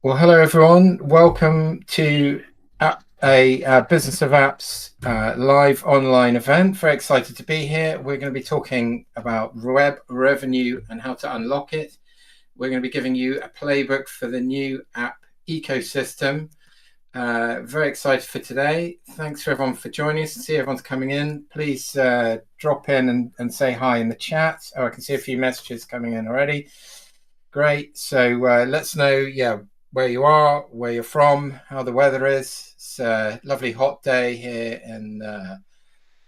Well, hello everyone. Welcome to a Business of Apps live online event. Very excited to be here. We're going to be talking about web revenue and how to unlock it. We're going to be giving you a playbook for the new app ecosystem. Very excited for today. Thanks for everyone for joining us. See everyone's coming in. Please drop in and say hi in the chat. Oh, I can see a few messages coming in already. Great. So let's know, where you are, where you're from, how the weather is. It's a lovely hot day here in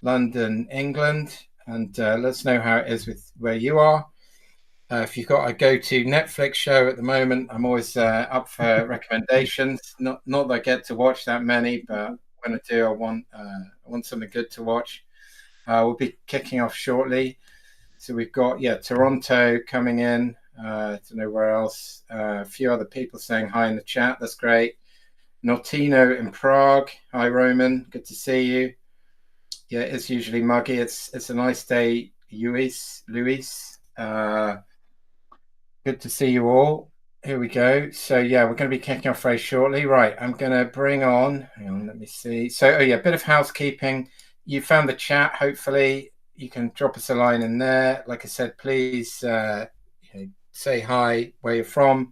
London, England, and let's know how it is with where you are. If you've got a go-to Netflix show at the moment, I'm always up for recommendations. Not that I get to watch that many, but when I do, I want something good to watch. We'll be kicking off shortly. So we've got Toronto coming in. I don't know where else. A few other people saying hi in the chat. That's great. Nortino in Prague. Hi Roman. Good to see you. Yeah, it's usually muggy. It's a nice day, Luis. Good to see you all. Here we go. So yeah, we're going to be kicking off very shortly. Right, I'm going to bring on. Hang on, let me see. So a bit of housekeeping. You found the chat. Hopefully, you can drop us a line in there. Like I said, please say hi, where you're from,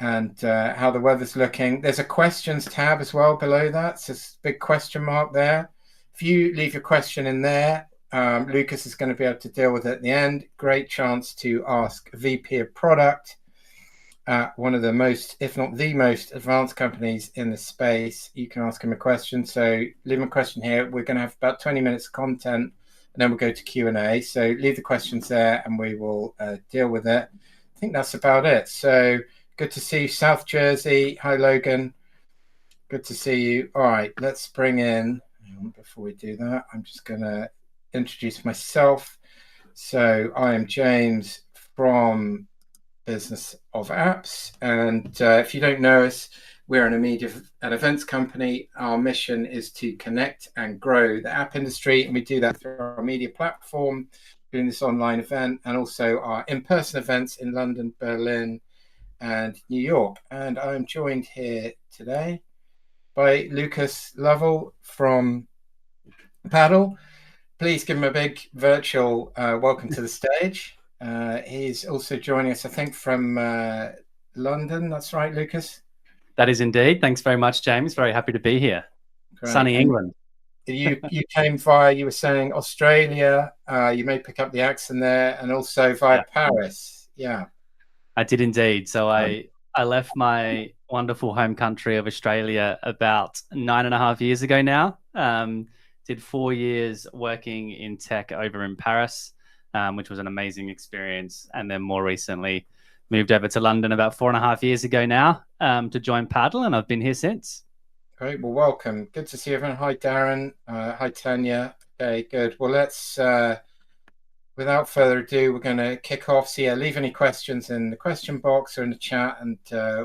and how the weather's looking. There's a questions tab as well below that. So it's a big question mark there. If you leave your question in there, Lucas is going to be able to deal with it at the end. Great chance to ask VP of Product at one of the most, if not the most advanced companies in the space. You can ask him a question. So leave him a question here. We're going to have about 20 minutes of content, and then we'll go to Q&A. So leave the questions there, and we will deal with it. I think that's about it. So good to see you, South Jersey. Hi, Logan. Good to see you. All right, let's bring in, before we do that, I'm just going to introduce myself. So I am James from Business of Apps. And if you don't know us, we're an media and events company. Our mission is to connect and grow the app industry. And we do that through our media platform, doing this online event, and also our in-person events in London, Berlin, and New York. And I'm joined here today by Lucas Lovell from Paddle. Please give him a big virtual welcome to the stage. He's also joining us, I think, from London. That's right, Lucas? That is indeed. Thanks very much, James. Very happy to be here. Great. Sunny And England. you came via, you were saying Australia. You may pick up the accent there, and also via Yeah, Paris. Yeah. I did indeed. So Right. I left my wonderful home country of Australia about 9.5 years ago now. Did 4 years working in tech over in Paris, which was an amazing experience. And then more recently moved over to London about 4.5 years ago now to join Paddle, and I've been here since. Great. Well, welcome. Good to see everyone. Hi, Darren. Hi, Tanya. Okay, good. Well, let's without further ado, we're going to kick off. So yeah, leave any questions in the question box or in the chat, and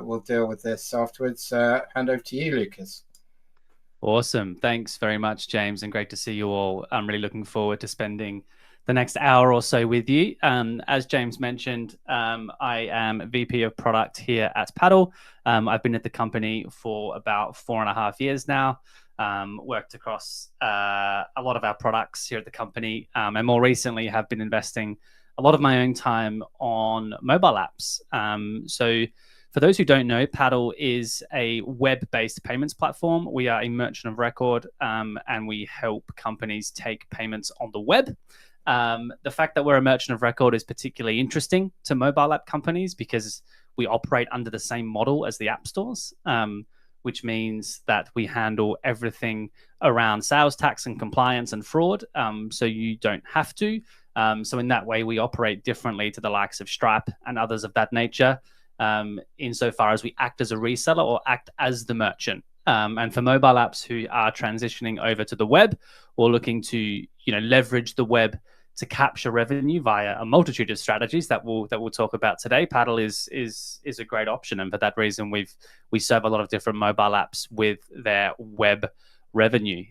we'll deal with this afterwards. Hand over to you, Lucas. Awesome. Thanks very much, James, and great to see you all. I'm really looking forward to spending the next hour or so with you. As James mentioned, I am VP of Product here at Paddle. I've been at the company for about 4.5 years now. Worked across a lot of our products here at the company, and more recently have been investing a lot of my own time on mobile apps. So for those who don't know, Paddle is a web-based payments platform. We are a merchant of record, and we help companies take payments on the web. The fact that we're a merchant of record is particularly interesting to mobile app companies because we operate under the same model as the app stores, which means that we handle everything around sales tax and compliance and fraud, so you don't have to. So in that way, we operate differently to the likes of Stripe and others of that nature, insofar as we act as a reseller or act as the merchant. And for mobile apps who are transitioning over to the web or looking to leverage the web to capture revenue via a multitude of strategies that we'll talk about today, Paddle is a great option, and for that reason, we serve a lot of different mobile apps with their web revenue,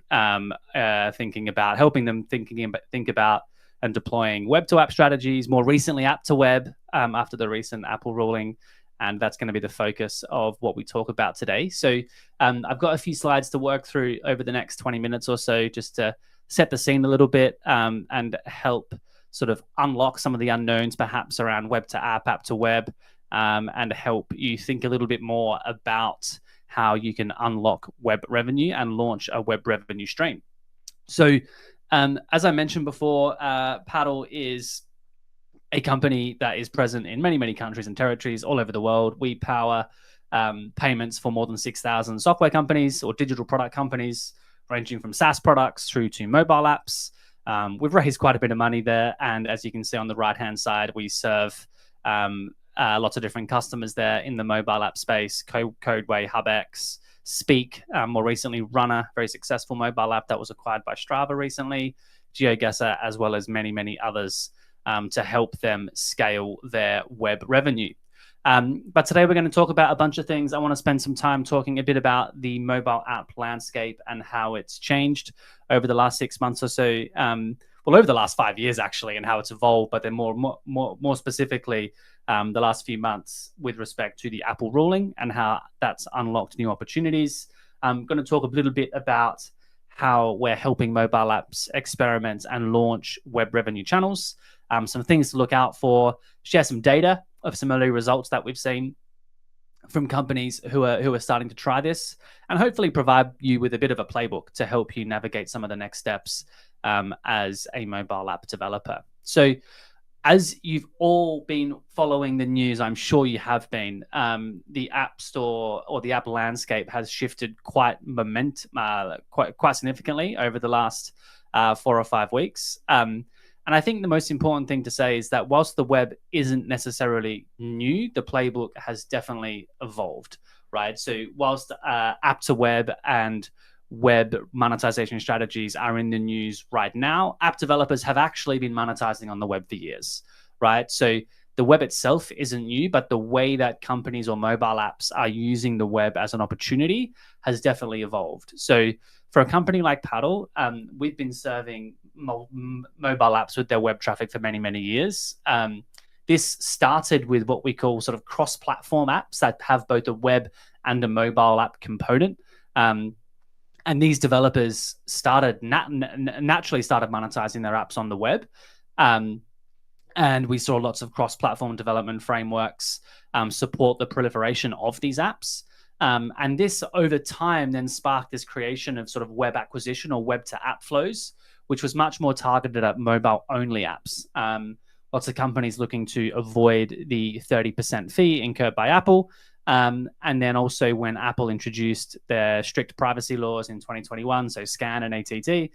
thinking about helping them think about and deploying web to app strategies. More recently, app to web, after the recent Apple ruling, And that's going to be the focus of what we talk about today. So I've got a few slides to work through over the next 20 minutes or so, just to set the scene a little bit, and help sort of unlock some of the unknowns perhaps around web to app to web, and help you think a little bit more about how you can unlock web revenue and launch a web revenue stream. So as I mentioned before, Paddle is a company that is present in many, many countries and territories all over the world. We power payments for more than 6,000 software companies or digital product companies, ranging from SaaS products through to mobile apps. We've raised quite a bit of money there. And as you can see on the right-hand side, we serve lots of different customers there in the mobile app space: Codeway, HubX, Speak, more recently Runner, very successful mobile app that was acquired by Strava recently, GeoGuessr, as well as many, many others, to help them scale their web revenue. But today we're going to talk about a bunch of things. I want to spend some time talking a bit about the mobile app landscape and how it's changed over the last 6 months or so. Well, over the last 5 years, actually, and how it's evolved, but then more specifically, the last few months with respect to the Apple ruling and how that's unlocked new opportunities. I'm going to talk a little bit about how we're helping mobile apps experiment and launch web revenue channels, some things to look out for, share some data of some early results that we've seen from companies who are starting to try this, and hopefully provide you with a bit of a playbook to help you navigate some of the next steps as a mobile app developer. So as you've all been following the news, I'm sure you have been, the App Store or the app landscape has shifted quite significantly over the last 4 or 5 weeks. And I think the most important thing to say is that whilst the web isn't necessarily new, the playbook has definitely evolved, right? So whilst app to web and web monetization strategies are in the news right now, app developers have actually been monetizing on the web for years, right? So the web itself isn't new, but the way that companies or mobile apps are using the web as an opportunity has definitely evolved. So for a company like Paddle, we've been serving mobile apps with their web traffic for many, many years. This started with what we call sort of cross-platform apps that have both a web and a mobile app component. And these developers naturally started monetizing their apps on the web. And we saw lots of cross-platform development frameworks support the proliferation of these apps. And this over time then sparked this creation of sort of web acquisition or web to app flows, which was much more targeted at mobile only apps. Lots of companies looking to avoid the 30% fee incurred by Apple. And then also when Apple introduced their strict privacy laws in 2021, so SCAN and ATT,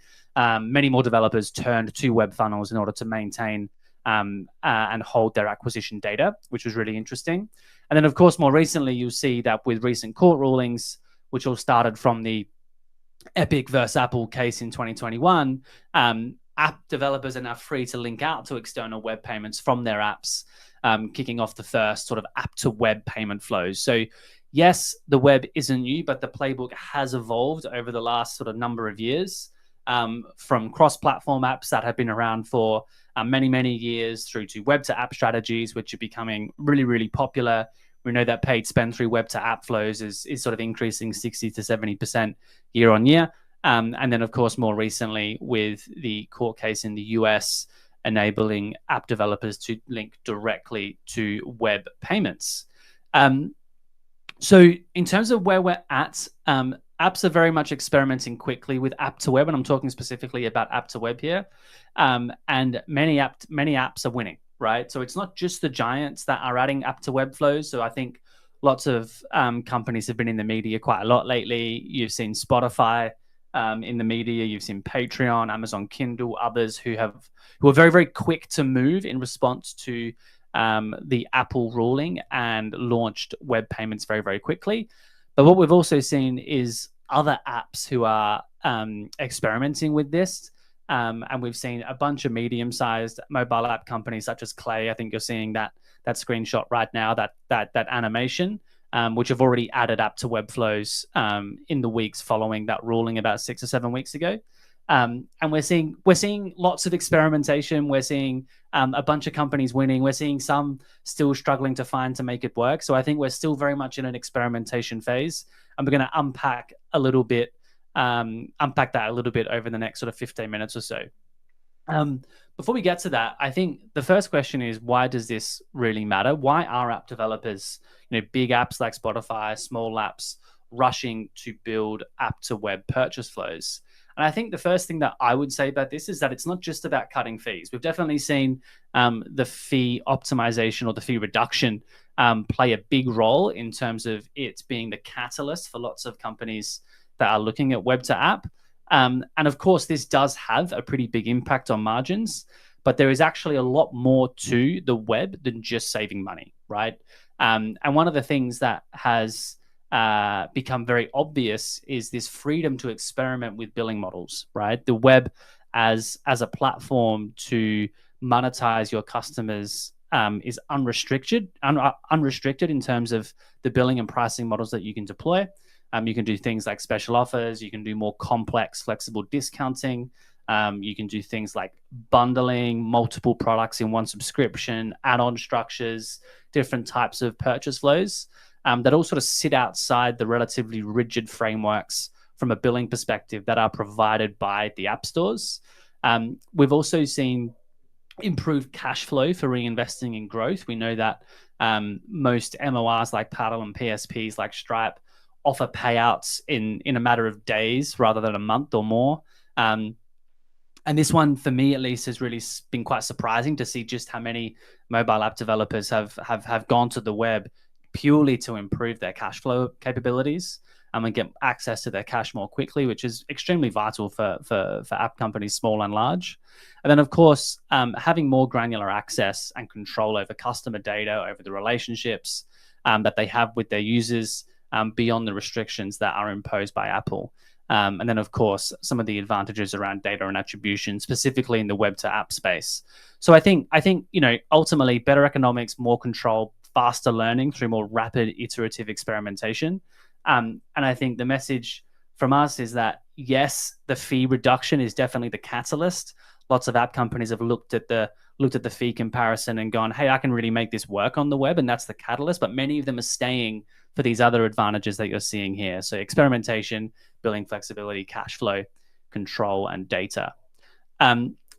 many more developers turned to web funnels in order to maintain and hold their acquisition data, which was really interesting. And then, of course, more recently, you'll see that with recent court rulings, which all started from the Epic versus Apple case in 2021, app developers are now free to link out to external web payments from their apps, kicking off the first sort of app to web payment flows. So yes, the web isn't new, but the playbook has evolved over the last sort of number of years, from cross-platform apps that have been around for many, many years through to web to app strategies, which are becoming really, really popular. We know that paid spend through web to app flows is sort of increasing 60 to 70% year on year. And then, of course, more recently with the court case in the US, enabling app developers to link directly to web payments. So in terms of where we're at, apps are very much experimenting quickly with app to web, and I'm talking specifically about app to web here. And many apps are winning, right? So it's not just the giants that are adding app to web flows. So I think lots of companies have been in the media quite a lot lately. You've seen Spotify in the media. You've seen Patreon, Amazon Kindle, others who are very, very quick to move in response to the Apple ruling and launched web payments very, very quickly. But what we've also seen is other apps who are experimenting with this. And we've seen a bunch of medium-sized mobile app companies such as Clay. I think you're seeing that screenshot right now, that animation, which have already added app to web flows in the weeks following that ruling about 6 or 7 weeks ago. And we're seeing lots of experimentation. We're seeing a bunch of companies winning. We're seeing some still struggling to make it work. So I think we're still very much in an experimentation phase, and we're going to unpack that a little bit over the next sort of 15 minutes or so. Before we get to that, I think the first question is, why does this really matter? Why are app developers, big apps like Spotify, small apps, rushing to build app to web purchase flows? And I think the first thing that I would say about this is that it's not just about cutting fees. We've definitely seen the fee optimization or the fee reduction play a big role in terms of it being the catalyst for lots of companies that are looking at web to app. And of course, this does have a pretty big impact on margins, but there is actually a lot more to the web than just saving money, right? And one of the things that has become very obvious is this freedom to experiment with billing models, right? The web as a platform to monetize your customers is unrestricted in terms of the billing and pricing models that you can deploy. You can do things like special offers. You can do more complex, flexible discounting. You can do things like bundling multiple products in one subscription, add-on structures, different types of purchase flows that all sort of sit outside the relatively rigid frameworks from a billing perspective that are provided by the app stores. We've also seen improved cash flow for reinvesting in growth. We know that most MORs like Paddle and PSPs like Stripe offer payouts in a matter of days rather than a month or more. And this one, for me at least, has really been quite surprising to see just how many mobile app developers have gone to the web purely to improve their cash flow capabilities and get access to their cash more quickly, which is extremely vital for app companies, small and large. And then, of course, having more granular access and control over customer data, over the relationships that they have with their users, beyond the restrictions that are imposed by Apple. And then, of course, some of the advantages around data and attribution, specifically in the web to app space. So I think ultimately better economics, more control, faster learning through more rapid iterative experimentation. And I think the message from us is that, yes, the fee reduction is definitely the catalyst. Lots of app companies have looked at the fee comparison and gone, hey, I can really make this work on the web, and that's the catalyst. But many of them are staying for these other advantages that you're seeing here. So experimentation, billing flexibility, cash flow, control, and data.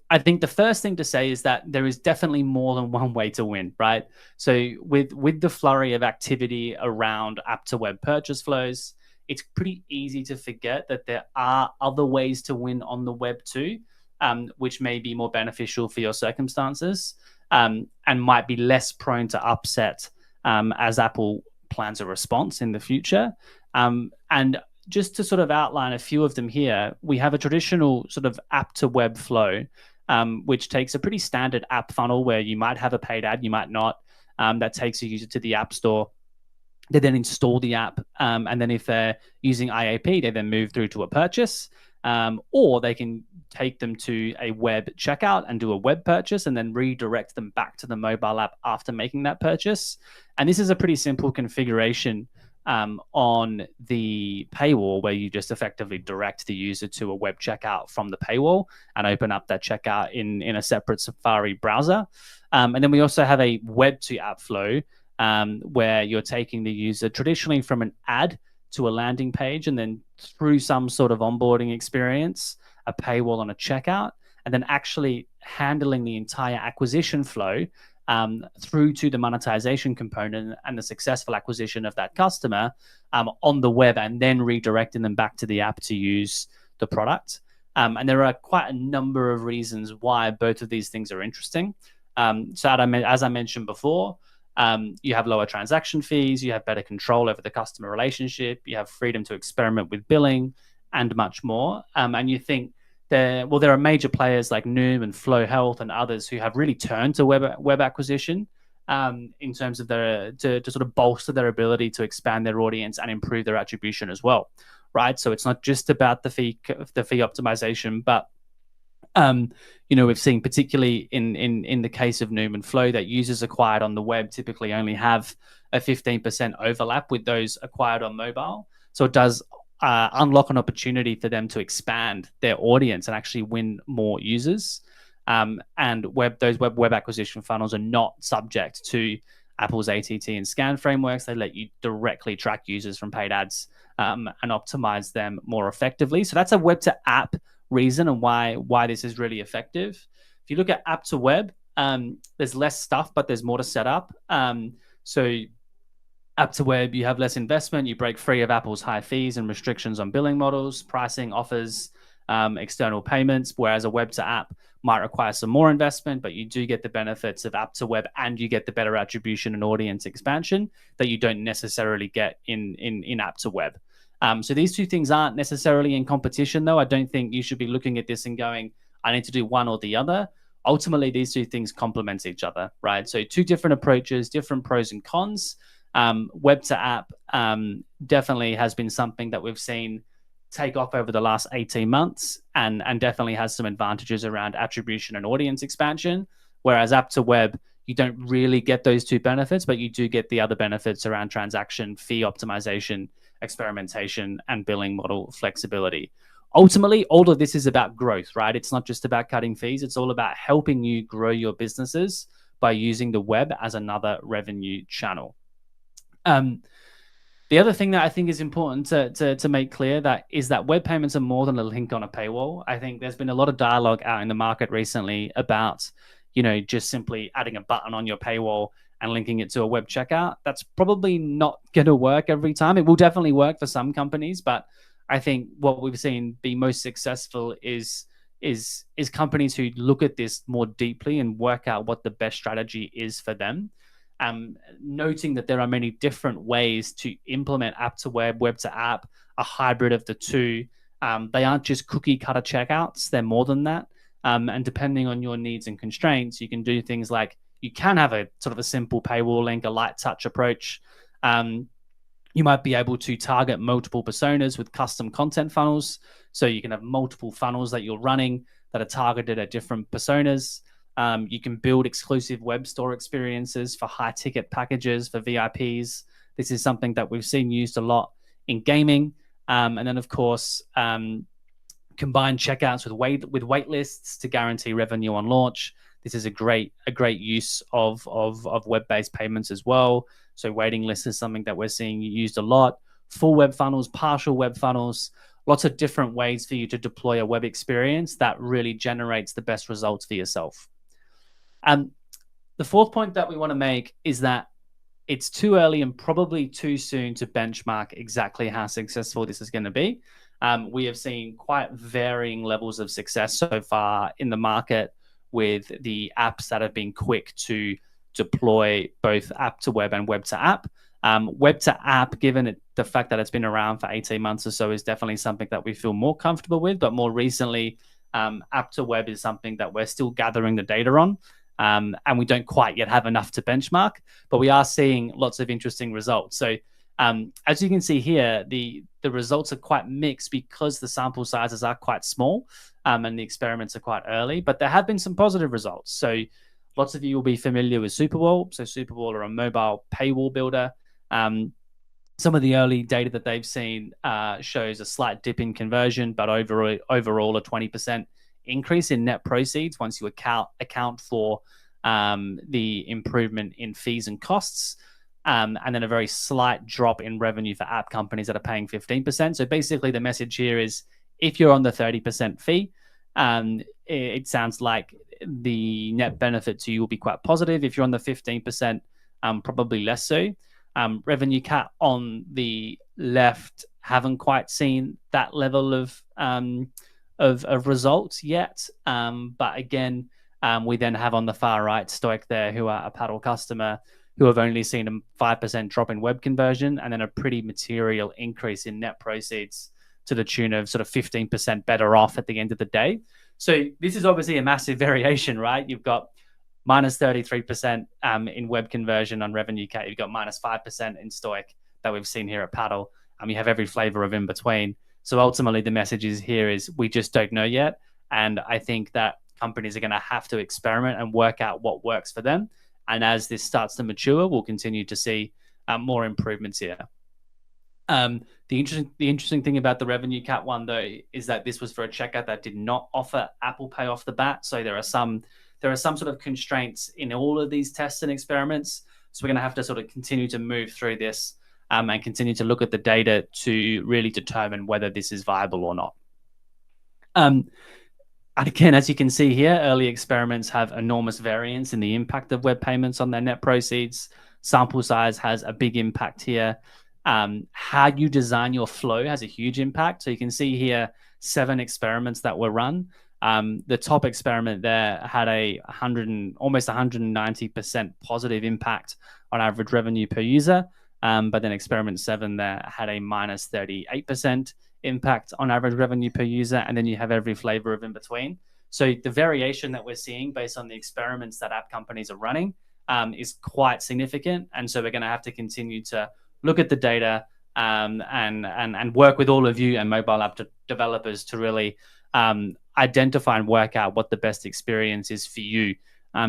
I think the first thing to say is that there is definitely more than one way to win, right? So with the flurry of activity around app to web purchase flows, it's pretty easy to forget that there are other ways to win on the web too, which may be more beneficial for your circumstances, and might be less prone to upset as Apple plans a response in the future. And just to sort of outline a few of them here, we have a traditional sort of app to web flow, which takes a pretty standard app funnel where you might have a paid ad, you might not. That takes a user to the app store. They then install the app, and then if they're using IAP, they then move through to a purchase, or they can take them to a web checkout and do a web purchase and then redirect them back to the mobile app after making that purchase. And this is a pretty simple configuration on the paywall, where you just effectively direct the user to a web checkout from the paywall and open up that checkout in a separate Safari browser. And then we also have a web to app flow, where you're taking the user traditionally from an ad to a landing page, and then through some sort of onboarding experience, a paywall on a checkout, and then actually handling the entire acquisition flow through to the monetization component and the successful acquisition of that customer on the web, and then redirecting them back to the app to use the product. And there are quite a number of reasons why both of these things are interesting. So as I mentioned before, you have lower transaction fees, you have better control over the customer relationship, you have freedom to experiment with billing, and much more. And you think there are major players like Noom and Flow Health and others who have really turned to web acquisition in terms of to sort of bolster their ability to expand their audience and improve their attribution as well, right? So it's not just about the fee optimization, but we've seen particularly in the case of Noom and Flow that users acquired on the web typically only have a 15% overlap with those acquired on mobile. So it does unlock an opportunity for them to expand their audience and actually win more users. And those web acquisition funnels are not subject to Apple's ATT and scan frameworks. They let you directly track users from paid ads and optimize them more effectively. So that's a web to app reason and why this is really effective. If you look at app to web, there's less stuff, but there's more to set up. So app to web, you have less investment. You break free of Apple's high fees and restrictions on billing models, pricing, offers, external payments, whereas a web to app might require some more investment, but you do get the benefits of app to web and you get the better attribution and audience expansion that you don't necessarily get in app to web. So these two things aren't necessarily in competition, though. I don't think you should be looking at this and going, I need to do one or the other. Ultimately, these two things complement each other, right? So two different approaches, different pros and cons. Web to app definitely has been something that we've seen take off over the last 18 months and definitely has some advantages around attribution and audience expansion. Whereas app to web, you don't really get those two benefits, but you do get the other benefits around transaction, fee optimization, experimentation, and billing model flexibility. Ultimately, all of this is about growth, right? It's not just about cutting fees. It's all about helping you grow your businesses by using the web as another revenue channel. The other thing that I think is important to make clear that is that web payments are more than a link on a paywall. I think there's been a lot of dialogue out in the market recently about, just simply adding a button on your paywall and linking it to a web checkout. That's probably not going to work every time. It will definitely work for some companies, but I think what we've seen be most successful is companies who look at this more deeply and work out what the best strategy is for them. Noting that there are many different ways to implement app to web, web to app, a hybrid of the two. They aren't just cookie cutter checkouts, they're more than that. And depending on your needs and constraints, you can do things like you can have a sort of a simple paywall link, a light touch approach. You might be able to target multiple personas with custom content funnels. So you can have multiple funnels that you're running that are targeted at different personas. You can build exclusive web store experiences for high ticket packages for VIPs. This is something that we've seen used a lot in gaming. And then, of course, combine checkouts with wait lists to guarantee revenue on launch. This is a great use of web-based payments as well. So waiting lists is something that we're seeing used a lot. Full web funnels, partial web funnels, lots of different ways for you to deploy a web experience that really generates the best results for yourself. The fourth point that we want to make is that it's too early and probably too soon to benchmark exactly how successful this is going to be. We have seen quite varying levels of success so far in the market with the apps that have been quick to deploy both app to web and web to app. Web to app, given the fact that it's been around for 18 months or so, is definitely something that we feel more comfortable with. But more recently, app to web is something that we're still gathering the data on. And we don't quite yet have enough to benchmark, but we are seeing lots of interesting results. So as you can see here, the results are quite mixed because the sample sizes are quite small and the experiments are quite early, but there have been some positive results. So lots of you will be familiar with Superwall. So Superwall are a mobile paywall builder. Some of the early data that they've seen shows a slight dip in conversion, but overall a 20% increase in net proceeds once you account for the improvement in fees and costs, and then a very slight drop in revenue for app companies that are paying 15%. So basically the message here is if you're on the 30% fee, it sounds like the net benefit to you will be quite positive. If you're on the 15%, probably less so. Revenue cut on the left haven't quite seen that level of results yet. But again, we then have on the far right Stoic there, who are a paddle customer, who have only seen a 5% drop in web conversion and then a pretty material increase in net proceeds to the tune of sort of 15% better off at the end of the day. So this is obviously a massive variation, right? You've got minus 33% in web conversion on revenue cut. You've got minus 5% in Stoic that we've seen here at Paddle. And you have every flavor of in between. So ultimately the message is we just don't know yet. And I think that companies are going to have to experiment and work out what works for them. And as this starts to mature, we'll continue to see more improvements here. The interesting thing about the revenue cap one though is that this was for a checkout that did not offer Apple Pay off the bat. So there are some sort of constraints in all of these tests and experiments. So we're going to have to sort of continue to move through this and continue to look at the data to really determine whether this is viable or not. And again, as you can see here, early experiments have enormous variance in the impact of web payments on their net proceeds. Sample size has a big impact here. How you design your flow has a huge impact. So you can see here 7 experiments that were run. The top experiment there had almost 190% positive impact on average revenue per user. But then experiment 7 there had a minus 38% impact on average revenue per user. And then you have every flavor of in between. So the variation that we're seeing based on the experiments that app companies are running is quite significant. And so we're going to have to continue to look at the data and work with all of you and mobile app developers to really identify and work out what the best experience is for you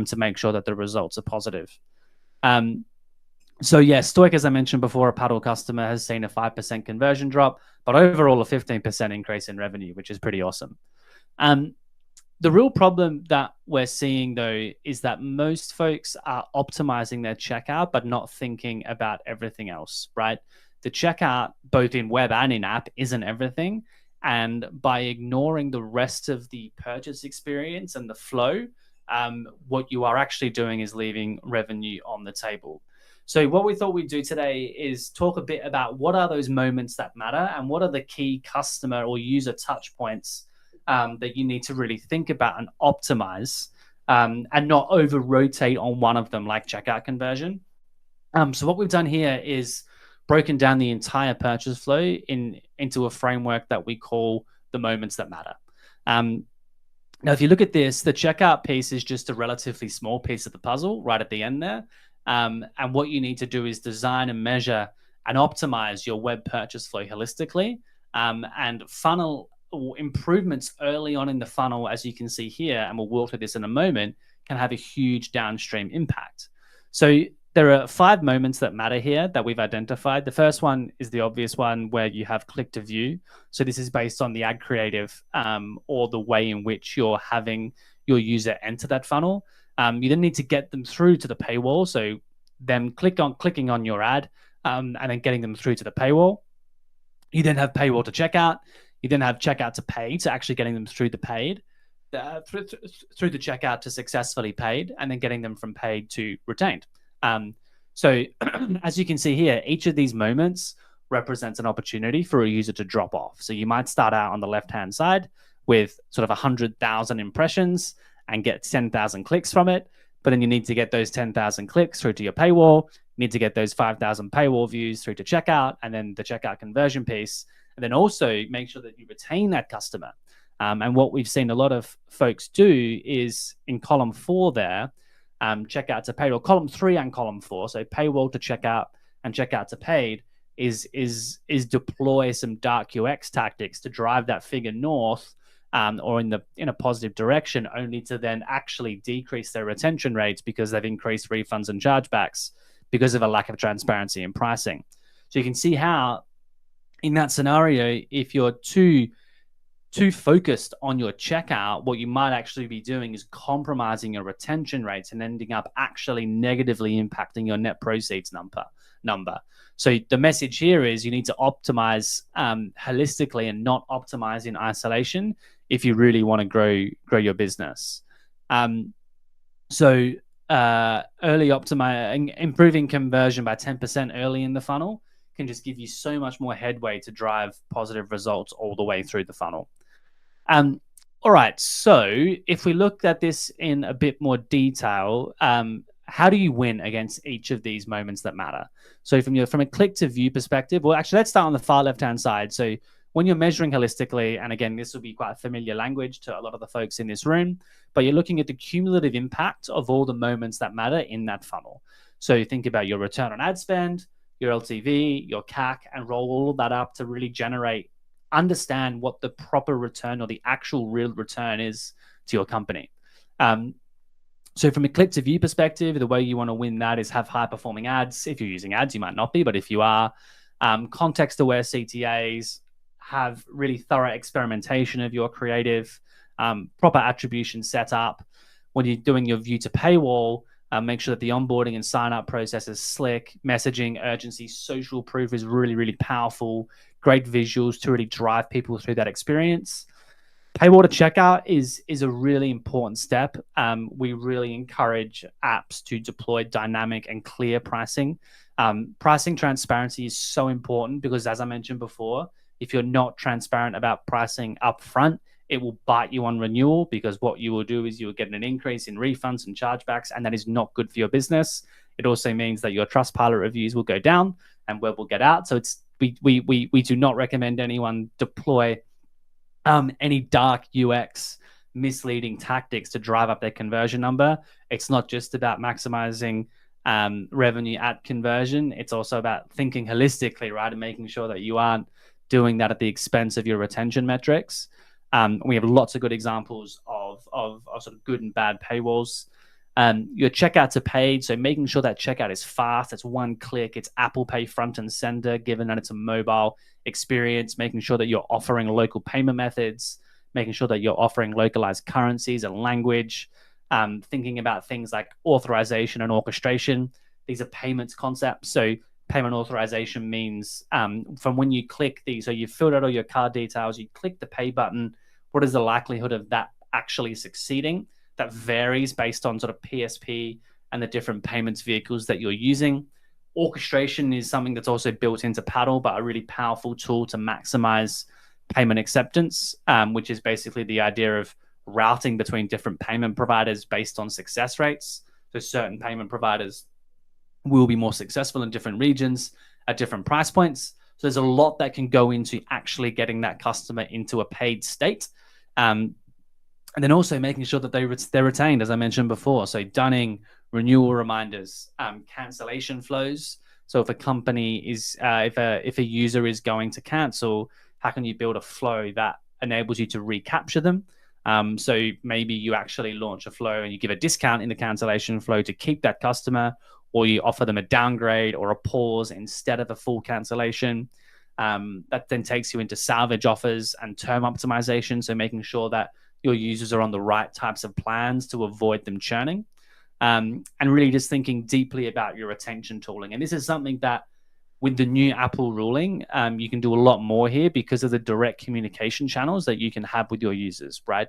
to make sure that the results are positive. So yeah, Stoic, as I mentioned before, a paddle customer has seen a 5% conversion drop, but overall a 15% increase in revenue, which is pretty awesome. The real problem that we're seeing, though, is that most folks are optimizing their checkout, but not thinking about everything else, right? The checkout, both in web and in app, isn't everything. And by ignoring the rest of the purchase experience and the flow, what you are actually doing is leaving revenue on the table. So what we thought we'd do today is talk a bit about what are those moments that matter and what are the key customer or user touch points that you need to really think about and optimize and not over rotate on one of them like checkout conversion. So what we've done here is broken down the entire purchase flow into a framework that we call the moments that matter. Now, if you look at this, the checkout piece is just a relatively small piece of the puzzle right at the end there. And what you need to do is design and measure and optimize your web purchase flow holistically and funnel improvements early on in the funnel, as you can see here, and we'll walk through this in a moment, can have a huge downstream impact. So there are 5 moments that matter here that we've identified. The first one is the obvious one where you have click to view. So this is based on the ad creative or the way in which you're having your user enter that funnel. You then need to get them through to the paywall. So them clicking on your ad and then getting them through to the paywall. You then have paywall to checkout. You then have checkout to pay, to actually getting them through the paid, through the checkout to successfully paid, and then getting them from paid to retained. So as you can see here, each of these moments represents an opportunity for a user to drop off. So you might start out on the left-hand side with sort of 100,000 impressions and get 10,000 clicks from it. But then you need to get those 10,000 clicks through to your paywall. You need to get those 5,000 paywall views through to checkout, and then the checkout conversion piece. And then also make sure that you retain that customer. And what we've seen a lot of folks do is in column 4 there, checkout to paid, or column 3 and column 4. So paywall to checkout and checkout to paid is deploy some dark UX tactics to drive that figure north or in a positive direction, only to then actually decrease their retention rates because they've increased refunds and chargebacks because of a lack of transparency in pricing. So you can see how in that scenario, if you're too focused on your checkout, what you might actually be doing is compromising your retention rates and ending up actually negatively impacting your net proceeds number. So the message here is you need to optimize holistically and not optimize in isolation if you really want to grow your business. So early improving conversion by 10% early in the funnel can just give you so much more headway to drive positive results all the way through the funnel. All right, so if we look at this in a bit more detail, how do you win against each of these moments that matter? So from a click to view perspective, well, actually, let's start on the far left-hand side. So when you're measuring holistically, and again, this will be quite familiar language to a lot of the folks in this room, but you're looking at the cumulative impact of all the moments that matter in that funnel. So you think about your return on ad spend, your LTV, your CAC, and roll all of that up to really understand what the proper return or the actual real return is to your company. So from a click to view perspective, the way you want to win that is have high performing ads. If you're using ads, you might not be, but if you are, context-aware CTAs, have really thorough experimentation of your creative, proper attribution setup. When you're doing your view to paywall, make sure that the onboarding and sign-up process is slick, messaging, urgency, social proof is really, really powerful, great visuals to really drive people through that experience. Paywall to checkout is a really important step. We really encourage apps to deploy dynamic and clear pricing. Pricing transparency is so important because, as I mentioned before, if you're not transparent about pricing upfront, it will bite you on renewal, because what you will do is you will get an increase in refunds and chargebacks, and that is not good for your business. It also means that your Trustpilot reviews will go down and word will get out. So we do not recommend anyone deploy any dark UX misleading tactics to drive up their conversion number. It's not just about maximizing revenue at conversion. It's also about thinking holistically, right? And making sure that you aren't doing that at the expense of your retention metrics. We have lots of good examples of sort of good and bad paywalls. Your checkout to paid, so making sure that checkout is fast, it's one click, it's Apple Pay front and center, given that it's a mobile experience, making sure that you're offering local payment methods, making sure that you're offering localized currencies and language, thinking about things like authorization and orchestration. These are payments concepts. So payment authorization means from when you click these, so you've filled out all your card details, you click the pay button, what is the likelihood of that actually succeeding? That varies based on sort of PSP and the different payments vehicles that you're using. Orchestration is something that's also built into Paddle, but a really powerful tool to maximize payment acceptance, which is basically the idea of routing between different payment providers based on success rates. So certain payment providers will be more successful in different regions at different price points. So there's a lot that can go into actually getting that customer into a paid state. And then also making sure that they're retained, as I mentioned before. So dunning, renewal reminders, cancellation flows. So if a company is, if a user is going to cancel, how can you build a flow that enables you to recapture them? So maybe you actually launch a flow and you give a discount in the cancellation flow to keep that customer, or you offer them a downgrade or a pause instead of a full cancellation. That then takes you into salvage offers and term optimization. So making sure that your users are on the right types of plans to avoid them churning, and really just thinking deeply about your retention tooling. And this is something that with the new Apple ruling, you can do a lot more here because of the direct communication channels that you can have with your users, right?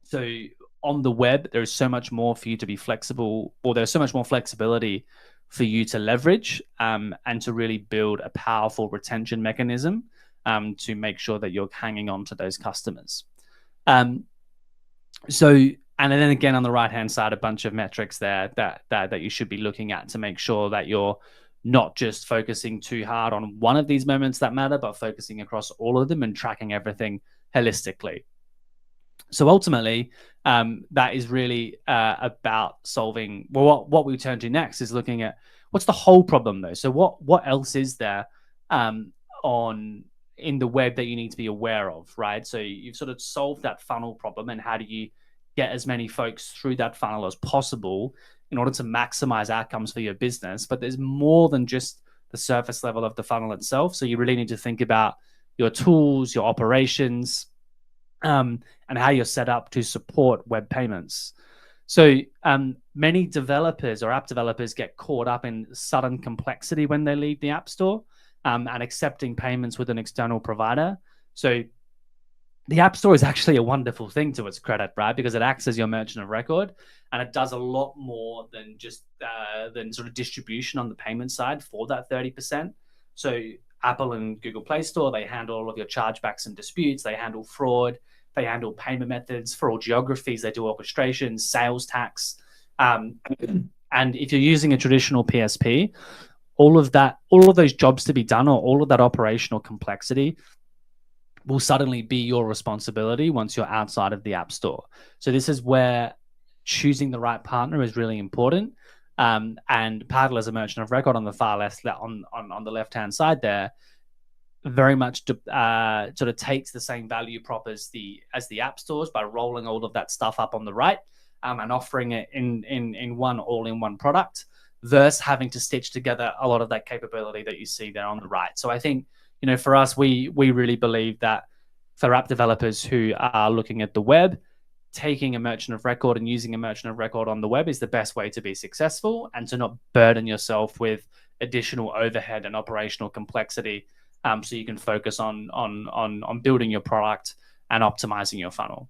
So on the web, there's so much more for you to be flexible, or there's so much more flexibility for you to leverage and to really build a powerful retention mechanism to make sure that you're hanging on to those customers. And then again, on the right-hand side, a bunch of metrics there that you should be looking at to make sure that you're not just focusing too hard on one of these moments that matter, but focusing across all of them and tracking everything holistically. So ultimately, that is really about solving. Well, what we turn to next is looking at what's the whole problem, though. So what else is there in the web that you need to be aware of, right? So you've sort of solved that funnel problem, and how do you get as many folks through that funnel as possible in order to maximize outcomes for your business? But there's more than just the surface level of the funnel itself. So you really need to think about your tools, your operations, and how you're set up to support web payments. So many developers or app developers get caught up in sudden complexity when they leave the App Store and accepting payments with an external provider. So the App Store is actually a wonderful thing to its credit, right? Because it acts as your merchant of record, and it does a lot more than just than sort of distribution on the payment side for that 30%. So Apple and Google Play Store, they handle all of your chargebacks and disputes. They handle fraud. They handle payment methods for all geographies. They do orchestration, sales tax. And if you're using a traditional PSP, all of those jobs to be done, or all of that operational complexity, will suddenly be your responsibility once you're outside of the App Store. So this is where choosing the right partner is really important. And Paddle, as a merchant of record on the far left, on the left-hand side there, very much sort of takes the same value prop as the App Stores by rolling all of that stuff up on the right and offering it in one all-in-one product. versus having to stitch together a lot of that capability that you see there on the right. So I think, for us, we really believe that for app developers who are looking at the web, taking a merchant of record and using a merchant of record on the web is the best way to be successful and to not burden yourself with additional overhead and operational complexity, so you can focus on building your product and optimizing your funnel.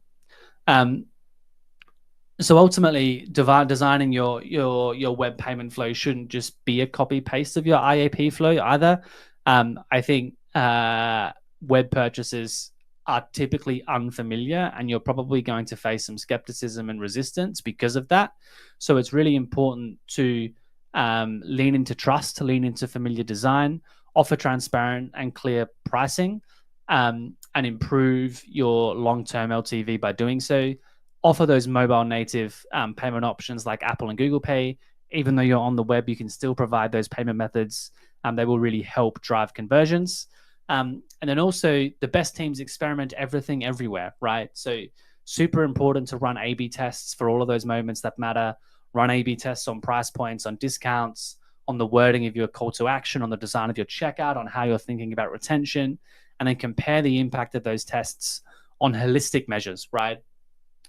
So ultimately, designing your web payment flow shouldn't just be a copy paste of your IAP flow either. I think web purchases are typically unfamiliar, and you're probably going to face some skepticism and resistance because of that. So it's really important to lean into trust, lean into familiar design, offer transparent and clear pricing, and improve your long-term LTV by doing so. Offer those mobile native payment options like Apple and Google Pay. Even though you're on the web, you can still provide those payment methods. They will really help drive conversions. And then also the best teams experiment everything everywhere, right? So super important to run A/B tests for all of those moments that matter. Run A/B tests on price points, on discounts, on the wording of your call to action, on the design of your checkout, on how you're thinking about retention, and then compare the impact of those tests on holistic measures, right?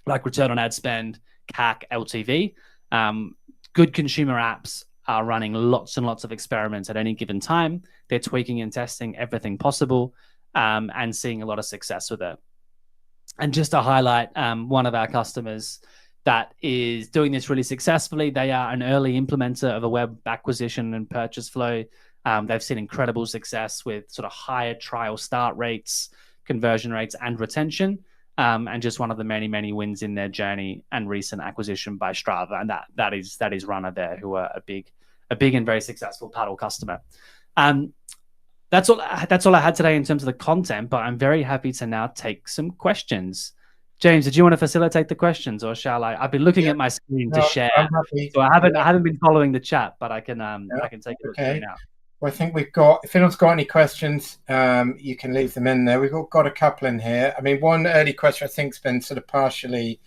Like return on ad spend, CAC, LTV. Good consumer apps are running lots and lots of experiments at any given time. They're tweaking and testing everything possible, and seeing a lot of success with it. And just to highlight one of our customers that is doing this really successfully, they are an early implementer of a web acquisition and purchase flow. They've seen incredible success with sort of higher trial start rates, conversion rates, and retention. And just one of the many, many wins in their journey and recent acquisition by Strava. And that is Runner there, who are a big and very successful paddle customer. That's all I had today in terms of the content, but I'm very happy to now take some questions. James, did you want to facilitate the questions, or shall I? I've been looking at my screen to share, so I haven't been following the chat, but I can take it through now. Well, I think we've got, if anyone's got any questions, you can leave them in there. We've got a couple in here. I mean, one early question I think has been sort of partially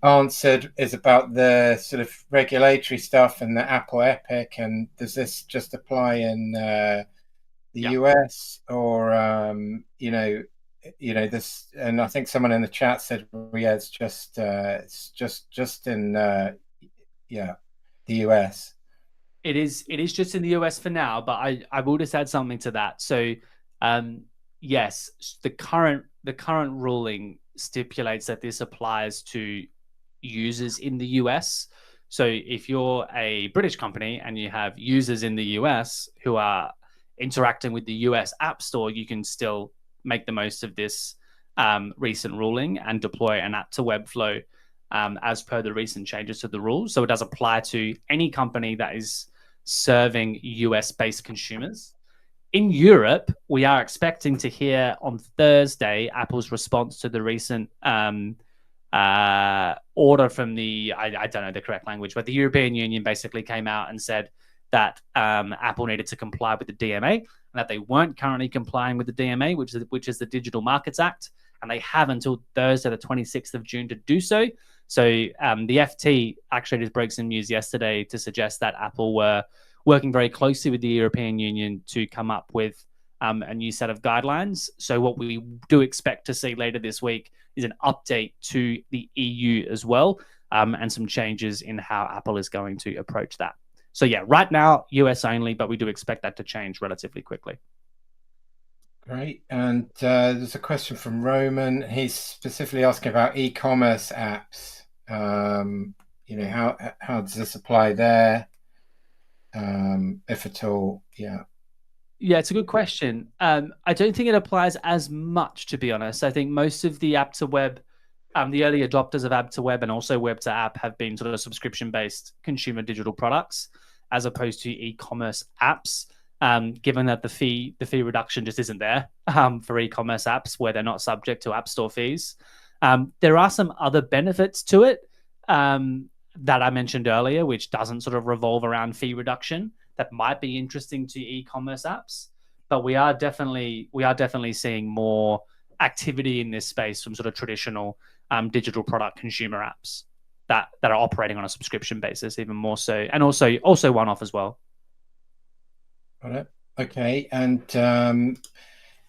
answered is about the sort of regulatory stuff and the Apple Epic, and does this just apply in the US, or this? And I think someone in the chat said, well, yeah, it's just in the US. It is just in the US for now, but I will just add something to that. So, yes, the current ruling stipulates that this applies to users in the US. So if you're a British company and you have users in the US who are interacting with the US App Store, you can still make the most of this recent ruling and deploy an app to web flow as per the recent changes to the rules. So it does apply to any company that is serving US-based consumers. In Europe, we are expecting to hear on Thursday Apple's response to the recent order from the, I don't know the correct language, but the European Union basically came out and said that Apple needed to comply with the DMA, and that they weren't currently complying with the DMA, which is the Digital Markets Act, and they have until Thursday, the 26th of June, to do so. So the FT actually just broke some news yesterday to suggest that Apple were working very closely with the European Union to come up with a new set of guidelines. So what we do expect to see later this week is an update to the EU as well, and some changes in how Apple is going to approach that. So yeah, right now, US only, but we do expect that to change relatively quickly. Great. And there's a question from Roman. He's specifically asking about e-commerce apps. How does this apply there, if at all? Yeah, it's a good question. I don't think it applies as much, to be honest. I think most of the app to web, the early adopters of app to web and also web to app have been sort of subscription-based consumer digital products, as opposed to e-commerce apps. Given that the fee reduction just isn't there for e-commerce apps where they're not subject to app store fees. There are some other benefits to it that I mentioned earlier, which doesn't sort of revolve around fee reduction, that might be interesting to e-commerce apps. But we are definitely seeing more activity in this space from sort of traditional digital product consumer apps. that are operating on a subscription basis, even more so, and also one off as well. Got it. Okay. And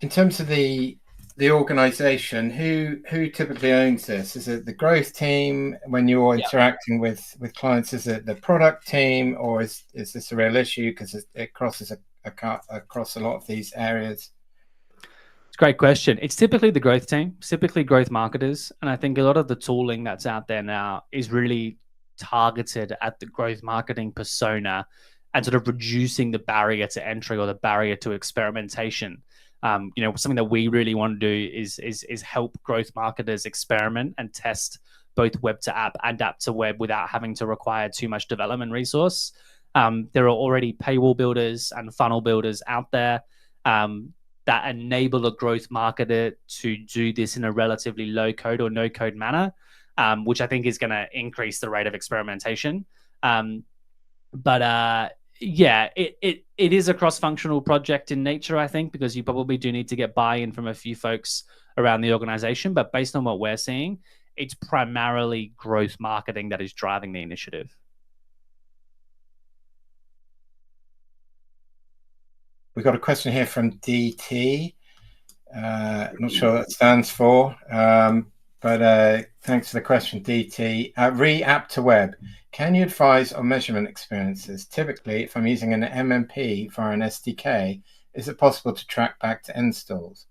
in terms of the organization, who typically owns this? Is it the growth team when you're Yeah. interacting with clients? Is it the product team, or is this a real issue because it crosses across a lot of these areas? It's a great question. It's typically the growth team, typically growth marketers. And I think a lot of the tooling that's out there now is really targeted at the growth marketing persona and sort of reducing the barrier to entry or the barrier to experimentation. Something that we really want to do is help growth marketers experiment and test both web to app and app to web without having to require too much development resource. There are already paywall builders and funnel builders out there. That enable a growth marketer to do this in a relatively low code or no code manner, which I think is going to increase the rate of experimentation. But yeah, it is a cross functional project in nature, I think, because you probably do need to get buy in from a few folks around the organization. But based on what we're seeing, it's primarily growth marketing that is driving the initiative. We've got a question here from DT. Not sure what that stands for, but thanks for the question, DT. Re-app to web. Can you advise on measurement experiences? Typically, if I'm using an MMP via an SDK, is it possible to track back to installs?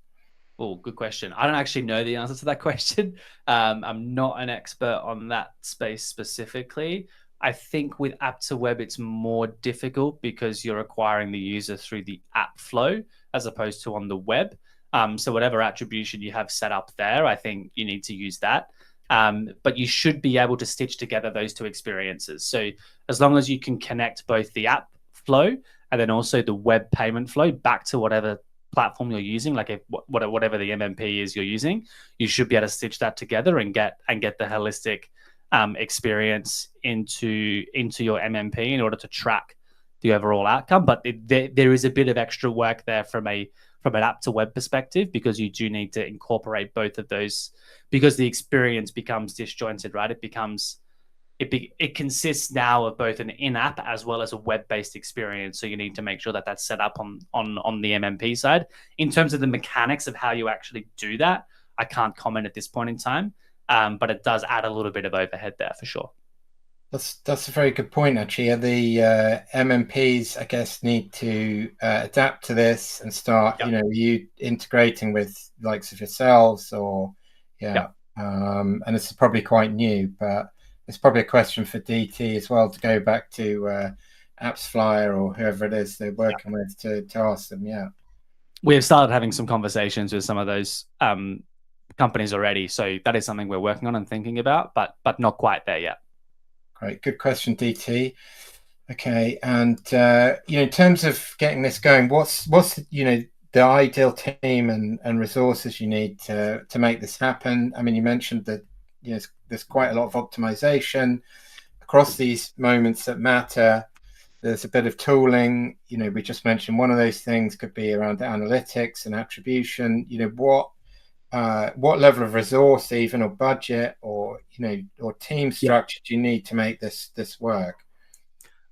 Oh, good question. I don't actually know the answer to that question. I'm not an expert on that space specifically. I think with app to web, it's more difficult because you're acquiring the user through the app flow as opposed to on the web. So whatever attribution you have set up there, I think you need to use that. But you should be able to stitch together those two experiences. So as long as you can connect both the app flow and then also the web payment flow back to whatever platform you're using, like whatever the MMP is you're using, you should be able to stitch that together and get the holistic experience into your MMP in order to track the overall outcome. But there is a bit of extra work there from an app to web perspective, because you do need to incorporate both of those, because the experience becomes disjointed, right? It consists now of both an in-app as well as a web-based experience. So you need to make sure that that's set up on the MMP side. In terms of the mechanics of how you actually do that, I can't comment at this point in time, but it does add a little bit of overhead there for sure. That's a very good point, actually. The MMPs, I guess, need to adapt to this and start, Yep. You integrating with likes of yourselves or, yeah. Yep. And this is probably quite new, but it's probably a question for DT as well to go back to AppsFlyer or whoever it is they're working with to ask them. Yeah. We have started having some conversations with some of those companies already. So that is something we're working on and thinking about, but not quite there yet. Great. Good question, DT. Okay. And, in terms of getting this going, what's the ideal team and resources you need to make this happen? I mean, you mentioned that, there's quite a lot of optimization across these moments that matter. There's a bit of tooling. We just mentioned one of those things could be around analytics and attribution. What level of resource, even, or budget, or or team structure do you need to make this work?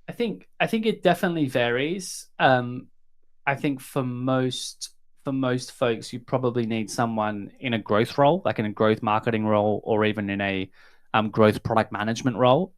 I think it definitely varies. I think for most folks, you probably need someone in a growth role, like in a growth marketing role, or even in a growth product management role.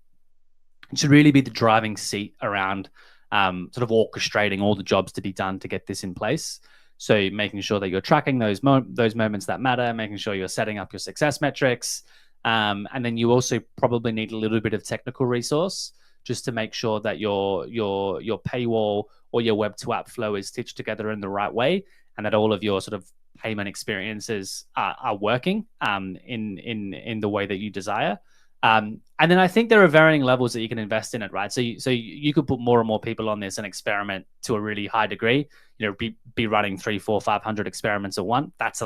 It should really be the driving seat around sort of orchestrating all the jobs to be done to get this in place. So making sure that you're tracking those moments that matter, making sure you're setting up your success metrics, and then you also probably need a little bit of technical resource just to make sure that your paywall or your web to app flow is stitched together in the right way, and that all of your sort of payment experiences are working in the way that you desire. And then I think there are varying levels that you can invest in it, right? So you could put more and more people on this and experiment to a really high degree. Be running 300, 400, 500 experiments at once. That's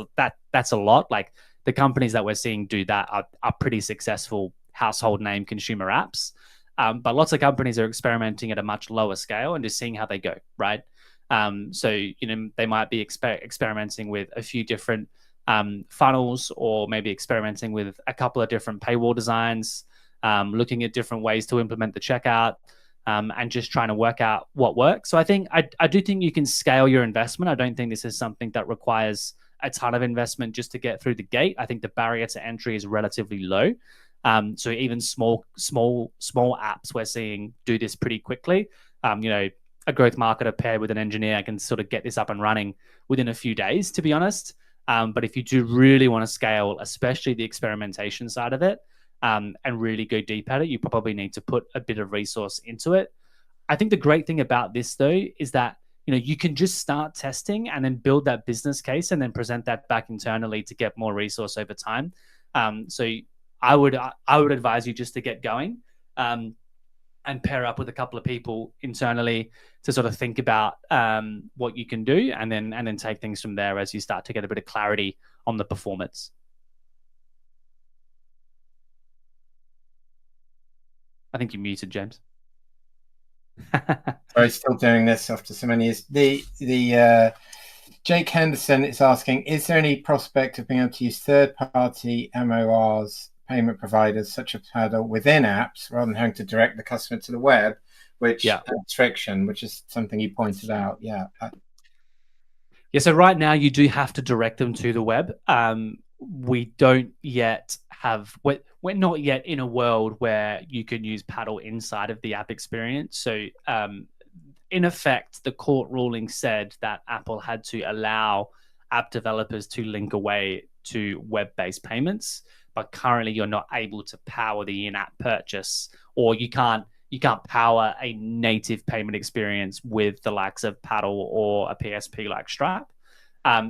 a lot. Like the companies that we're seeing do that are pretty successful household name consumer apps. But lots of companies are experimenting at a much lower scale and just seeing how they go, right? So they might be experimenting with a few different funnels, or maybe experimenting with a couple of different paywall designs, looking at different ways to implement the checkout, and just trying to work out what works. So I do think you can scale your investment. I don't think this is something that requires a ton of investment just to get through the gate. I think the barrier to entry is relatively low. So even small apps we're seeing do this pretty quickly. A growth marketer paired with an engineer can sort of get this up and running within a few days, to be honest. But if you do really want to scale, especially the experimentation side of it, and really go deep at it, you probably need to put a bit of resource into it. I think the great thing about this, though, is that you can just start testing and then build that business case and then present that back internally to get more resource over time. So I would advise you just to get going, and pair up with a couple of people internally to sort of think about what you can do, and then take things from there as you start to get a bit of clarity on the performance. I think you muted, James. Sorry, still doing this after so many years. The Jake Henderson is asking, is there any prospect of being able to use third-party MORs, payment providers such as Paddle, within apps rather than having to direct the customer to the web, which adds friction, which is something you pointed out. Yeah. So right now you do have to direct them to the web. We don't yet have, we're not yet in a world where you can use Paddle inside of the app experience. So in effect, the court ruling said that Apple had to allow app developers to link away to web-based payments, but currently you're not able to power the in-app purchase, or you can't power a native payment experience with the likes of Paddle or a PSP like Stripe.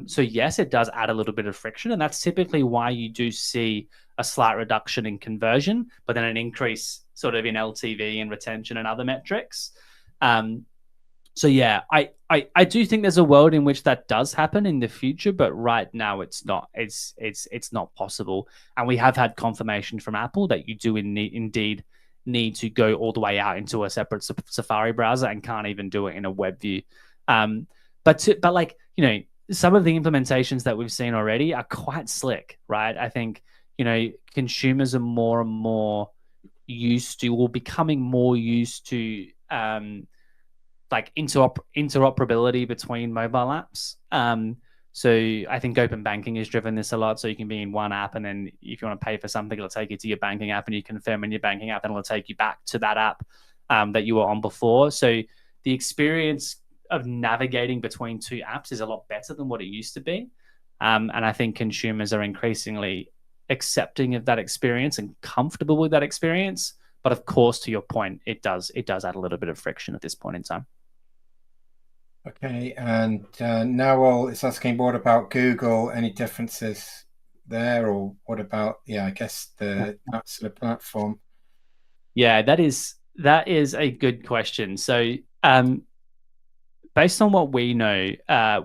So yes, it does add a little bit of friction, and that's typically why you do see a slight reduction in conversion, but then an increase sort of in LTV and retention and other metrics. So yeah, I do think there's a world in which that does happen in the future, but right now it's not. It's not possible, and we have had confirmation from Apple that you do indeed need to go all the way out into a separate Safari browser and can't even do it in a web view. But like some of the implementations that we've seen already are quite slick, right? I think consumers are more and more used to, or becoming more used to, like interoperability between mobile apps. So I think open banking has driven this a lot. So you can be in one app, and then if you want to pay for something, it'll take you to your banking app, and you confirm in your banking app, and it'll take you back to that app that you were on before. So the experience of navigating between two apps is a lot better than what it used to be. And I think consumers are increasingly accepting of that experience and comfortable with that experience. But of course, to your point, it does add a little bit of friction at this point in time. Okay, and Noel is asking, what about Google? Any differences there, or what about, I guess that's the platform? Yeah, that is a good question. So, based on what we know,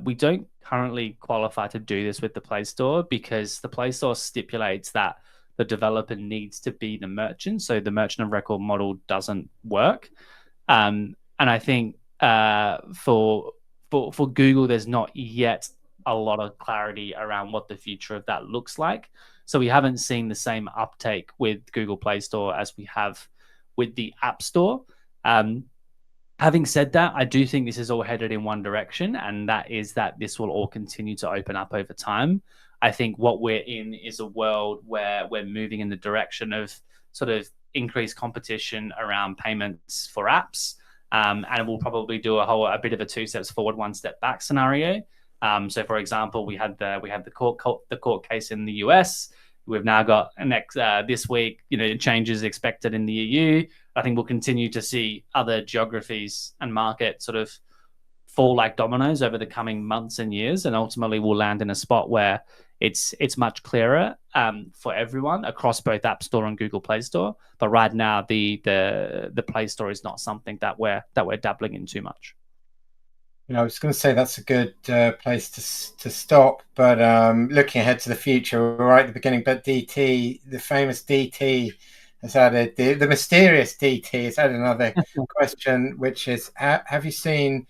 we don't currently qualify to do this with the Play Store, because the Play Store stipulates that the developer needs to be the merchant. So the merchant of record model doesn't work. And I think for Google, there's not yet a lot of clarity around what the future of that looks like. So we haven't seen the same uptake with Google Play Store as we have with the App Store. Having said that, I do think this is all headed in one direction, and that is that this will all continue to open up over time. I think what we're in is a world where we're moving in the direction of sort of increased competition around payments for apps. And we'll probably do a bit of a 2 steps forward, 1 step back scenario. So, for example, we had the court case in the US. We've now got this week, changes expected in the EU. I think we'll continue to see other geographies and markets sort of fall like dominoes over the coming months and years, and ultimately we'll land in a spot where it's much clearer for everyone across both App Store and Google Play Store. But right now, the Play Store is not something that we're dabbling in too much. I was going to say that's a good place to stop, but looking ahead to the future, we're right at the beginning. But DT, the famous DT, has added the mysterious DT has added another question, which is: have you seen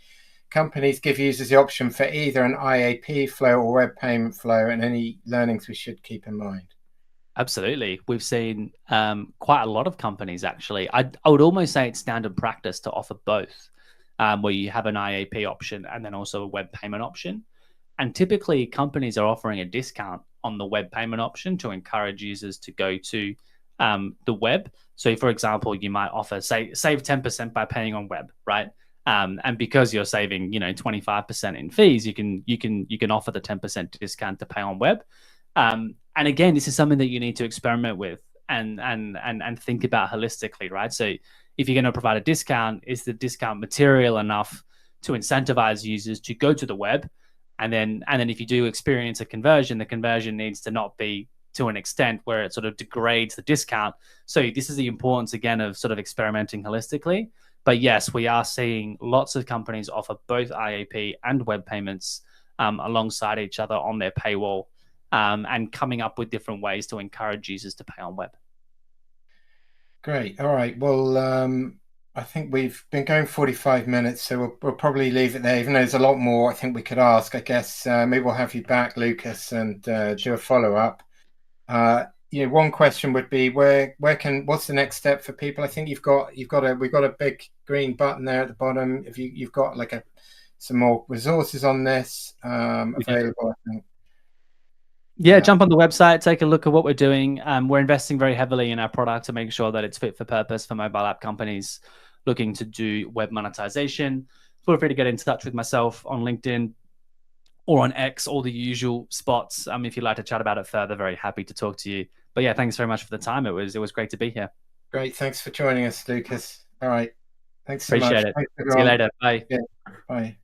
companies give users the option for either an IAP flow or web payment flow, and any learnings we should keep in mind? Absolutely. We've seen quite a lot of companies actually. I would almost say it's standard practice to offer both, where you have an IAP option and then also a web payment option. And typically, companies are offering a discount on the web payment option to encourage users to go to the web. So, for example, you might offer save 10% by paying on web, right? And because you're saving, 25% in fees, you can offer the 10% discount to pay on web. And again, this is something that you need to experiment with and think about holistically, right? So if you're going to provide a discount, is the discount material enough to incentivize users to go to the web? And then if you do experience a conversion, the conversion needs to not be to an extent where it sort of degrades the discount. So this is the importance again of sort of experimenting holistically. But yes, we are seeing lots of companies offer both IAP and web payments alongside each other on their paywall, and coming up with different ways to encourage users to pay on web. Great. All right. Well, I think we've been going 45 minutes, so we'll probably leave it there, even though there's a lot more I think we could ask. I guess maybe we'll have you back, Lucas, and do a follow-up. One question would be what's the next step for people? I think we've got a big green button there at the bottom. If you've got like some more resources on this available, I think. Yeah, jump on the website, take a look at what we're doing. We're investing very heavily in our product to make sure that it's fit for purpose for mobile app companies looking to do web monetization. Feel free to get in touch with myself on LinkedIn or on X, all the usual spots. If you'd like to chat about it further, very happy to talk to you. But yeah, thanks very much for the time. It was great to be here. Great. Thanks for joining us, Lucas. All right. Thanks so much. Appreciate it. Thanks, See you everyone. later. Bye. Yeah. Bye.